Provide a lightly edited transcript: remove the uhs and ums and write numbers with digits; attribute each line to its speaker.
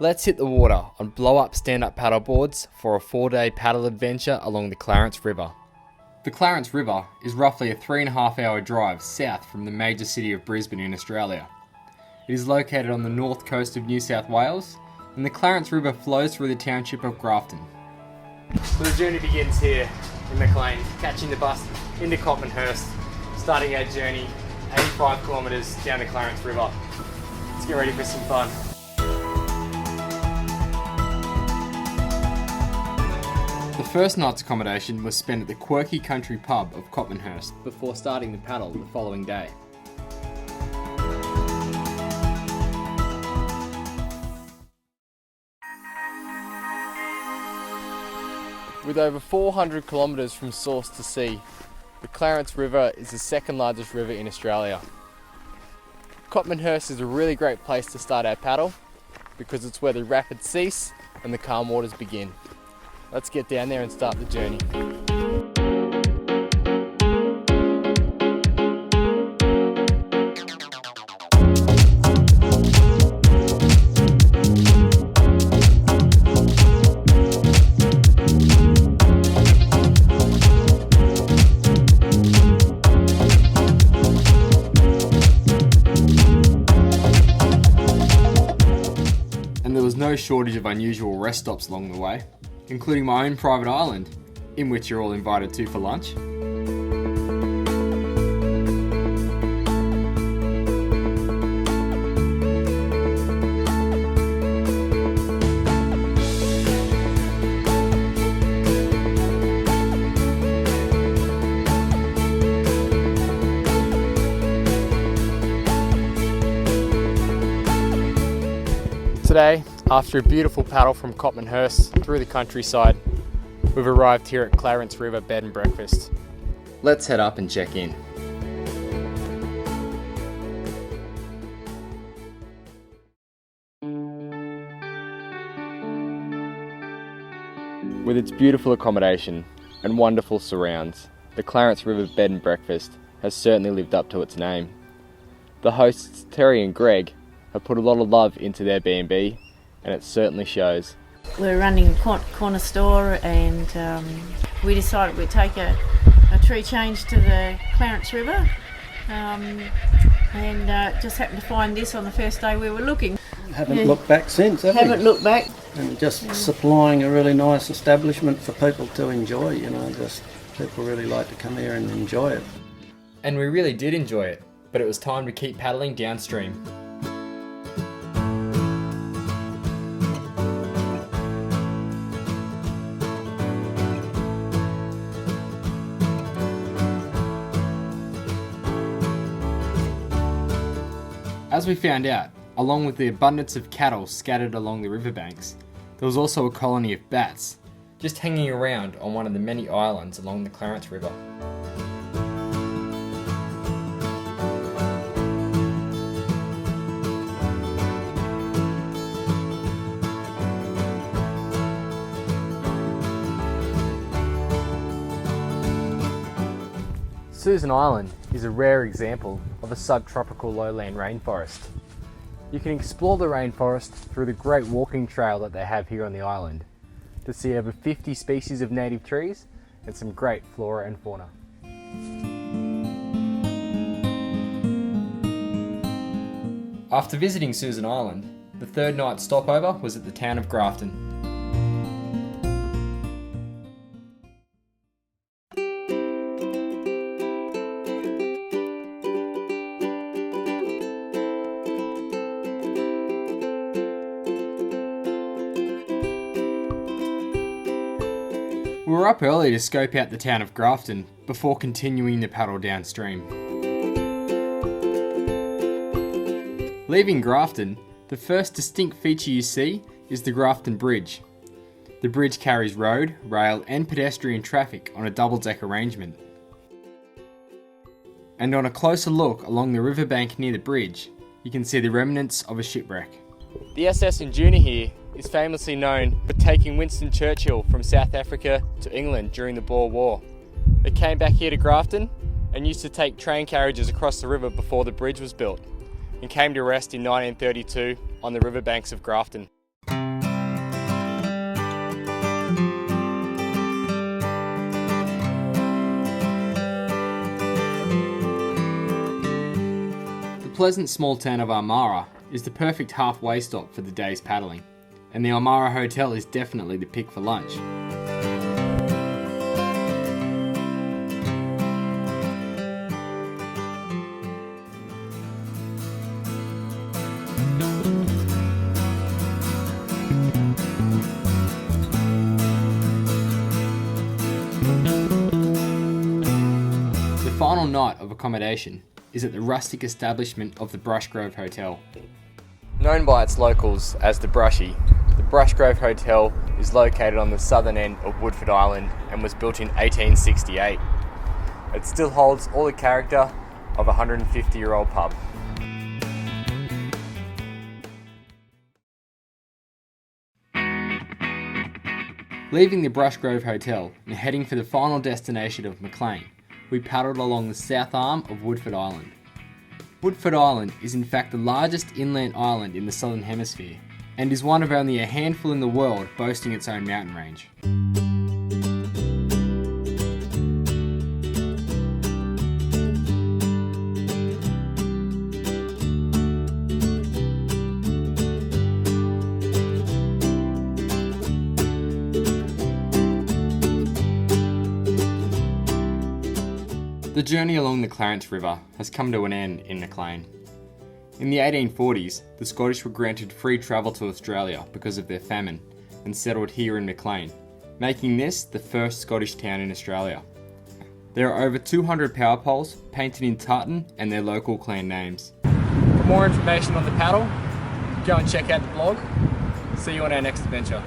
Speaker 1: Let's hit the water on blow-up stand-up paddle boards for a 4-day paddle adventure along the Clarence River. The Clarence River is roughly a 3.5-hour drive south from the major city of Brisbane in Australia. It is located on the north coast of New South Wales, and the Clarence River flows through the township of Grafton. So the journey begins here in Maclean, catching the bus into Copmanhurst, starting our journey 85 kilometres down the Clarence River. Let's get ready for some fun. The first night's accommodation was spent at the quirky country pub of Copmanhurst before starting the paddle the following day. With over 400 kilometres from source to sea, the Clarence River is the second largest river in Australia. Copmanhurst is a really great place to start our paddle because it's where the rapids cease and the calm waters begin. Let's get down there and start the journey. And there was no shortage of unusual rest stops along the way, including my own private island, in which you're all invited to for lunch. Today, after a beautiful paddle from Copmanhurst through the countryside, we've arrived here at Clarence River Bed and Breakfast. Let's head up and check in. With its beautiful accommodation and wonderful surrounds, the Clarence River Bed and Breakfast has certainly lived up to its name. The hosts, Terry and Greg, have put a lot of love into their B&B, and it certainly shows.
Speaker 2: We're running a corner store, and we decided we'd take a tree change to the Clarence River, and just happened to find this on the first day we were looking.
Speaker 3: Haven't looked back since, have we?
Speaker 2: Haven't looked back.
Speaker 3: And just supplying a really nice establishment for people to enjoy, just people really like to come here and enjoy it.
Speaker 1: And we really did enjoy it, but it was time to keep paddling downstream. As we found out, along with the abundance of cattle scattered along the riverbanks, there was also a colony of bats, just hanging around on one of the many islands along the Clarence River. Susan Island is a rare example of a subtropical lowland rainforest. You can explore the rainforest through the great walking trail that they have here on the island to see over 50 species of native trees and some great flora and fauna. After visiting Susan Island, the third night stopover was at the town of Grafton. We were up early to scope out the town of Grafton before continuing the paddle downstream. Leaving Grafton, the first distinct feature you see is the Grafton Bridge. The bridge carries road, rail and pedestrian traffic on a double-deck arrangement. And on a closer look along the riverbank near the bridge, you can see the remnants of a shipwreck. The SS Induna here is famously known for taking Winston Churchill from South Africa to England during the Boer War. It came back here to Grafton and used to take train carriages across the river before the bridge was built, and came to rest in 1932 on the riverbanks of Grafton. pleasant small town of Armara is the perfect halfway stop for the day's paddling, and the Armara Hotel is definitely the pick for lunch. The final night of accommodation is at the rustic establishment of the Brushgrove Hotel. Known by its locals as the Brushy, the Brushgrove Hotel is located on the southern end of Woodford Island and was built in 1868. It still holds all the character of a 150-year-old pub. Leaving the Brushgrove Hotel and heading for the final destination of Maclean, we paddled along the south arm of Woodford Island. Woodford Island is in fact the largest inland island in the southern hemisphere and is one of only a handful in the world boasting its own mountain range. The journey along the Clarence River has come to an end in Maclean. In the 1840s, the Scottish were granted free travel to Australia because of their famine and settled here in Maclean, making this the first Scottish town in Australia. There are over 200 power poles painted in tartan and their local clan names. For more information on the paddle, go and check out the blog. See you on our next adventure.